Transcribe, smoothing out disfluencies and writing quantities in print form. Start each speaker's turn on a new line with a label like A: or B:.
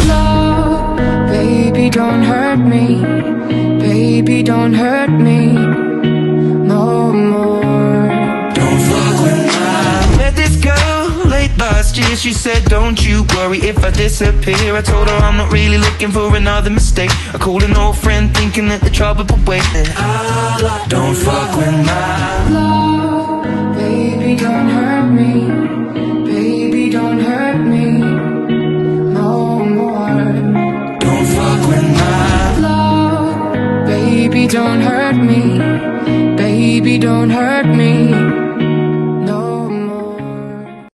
A: Love, baby, don't hurt me. Baby, don't hurt me no more. Don't fuck with my. Met this girl late last year. She said, don't you worry if I disappear. I told her I'm not really looking for another mistake. I called an old friend thinking that the trouble would wait. Don't fuck with my love, baby, don't hurt me. Baby, don't hurt me no more. Don't fuck with my love, baby, don't hurt me. Baby, don't hurt me.